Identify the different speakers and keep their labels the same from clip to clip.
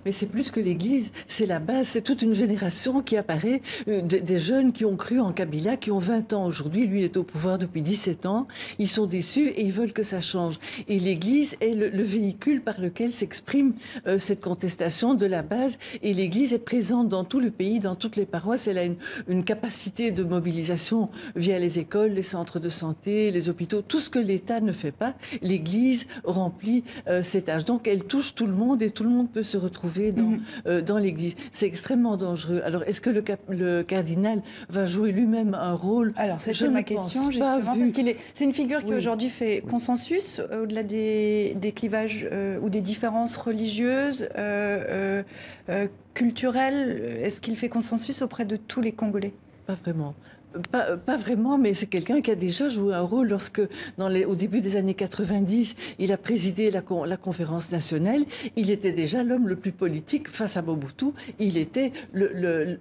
Speaker 1: Mais c'est plus que l'Église, c'est la base, c'est toute une génération qui apparaît, des jeunes qui ont cru en Kabila, qui ont 20 ans aujourd'hui. Lui, il est au pouvoir depuis 17 ans. Ils sont déçus et ils veulent que ça change. Et l'Église est le véhicule par lequel s'exprime cette contestation de la base. Et l'Église est présente dans tout le pays, dans toutes les paroisses. Elle a une capacité de mobilisation via les écoles, les centres de santé, les hôpitaux. Tout ce que l'État ne fait pas, l'Église remplit ces tâches. Donc, elle touche tout le monde et tout le monde peut se retrouver dans l'Église. C'est extrêmement dangereux. Alors, est-ce que le cardinal va jouer lui-même un rôle?
Speaker 2: Alors, c'était ma question, justement, parce c'est une figure qui aujourd'hui fait consensus, au-delà des clivages ou des différences religieuses, culturelles. Est-ce qu'il fait consensus auprès de tous les Congolais?
Speaker 1: Pas vraiment. Pas vraiment, mais c'est quelqu'un qui a déjà joué un rôle lorsque, au début des années 90, il a présidé la conférence nationale. Il était déjà l'homme le plus politique face à Mobutu. Il était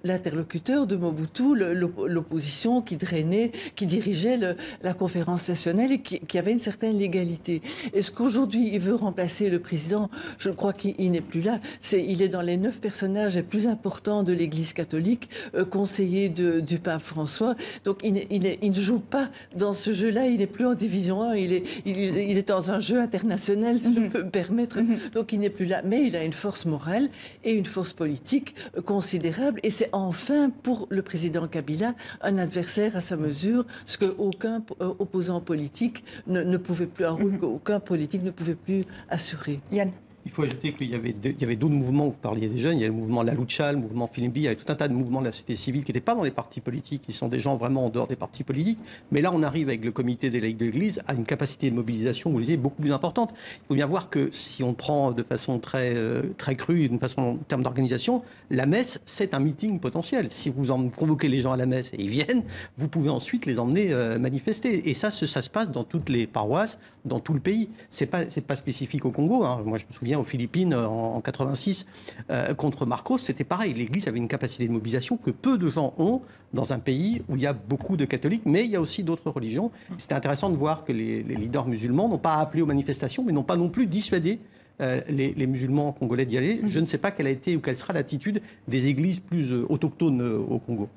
Speaker 1: l'interlocuteur de Mobutu, l'opposition qui drainait, qui dirigeait la conférence nationale et qui avait une certaine légalité. Est-ce qu'aujourd'hui, il veut remplacer le président? Je crois qu'il n'est plus là. Il est dans les 9 personnages les plus importants de l'Église catholique, conseiller du pape François. Donc il ne joue pas dans ce jeu-là, il n'est plus en division 1, il est dans un jeu international, si je peux me permettre. Donc il n'est plus là. Mais il a une force morale et une force politique considérable. Et c'est enfin pour le président Kabila un adversaire à sa mesure, ce qu'aucun opposant politique ne pouvait plus, un rôle qu'aucun politique ne pouvait plus assurer.
Speaker 2: Yann.
Speaker 3: Il faut ajouter qu'il y avait d'autres mouvements, vous parliez des jeunes, il y a le mouvement La Lucha, le mouvement Filimbi, il y avait tout un tas de mouvements de la société civile qui n'étaient pas dans les partis politiques, qui sont des gens vraiment en dehors des partis politiques. Mais là, on arrive avec le comité des laïcs de l'Église à une capacité de mobilisation, vous le disiez, beaucoup plus importante. Il faut bien voir que si on prend de façon très crue, d'une façon en termes d'organisation, la messe, c'est un meeting potentiel. Si vous convoquez les gens à la messe et ils viennent, vous pouvez ensuite les emmener manifester. Et ça se passe dans toutes les paroisses, dans tout le pays. C'est pas spécifique au Congo, hein. Moi, je me souviens aux Philippines en 86 contre Marcos, c'était pareil. L'Église avait une capacité de mobilisation que peu de gens ont dans un pays où il y a beaucoup de catholiques, mais il y a aussi d'autres religions. C'était intéressant de voir que les leaders musulmans n'ont pas appelé aux manifestations, mais n'ont pas non plus dissuadé les musulmans congolais d'y aller. Je ne sais pas quelle a été ou quelle sera l'attitude des églises plus autochtones au Congo.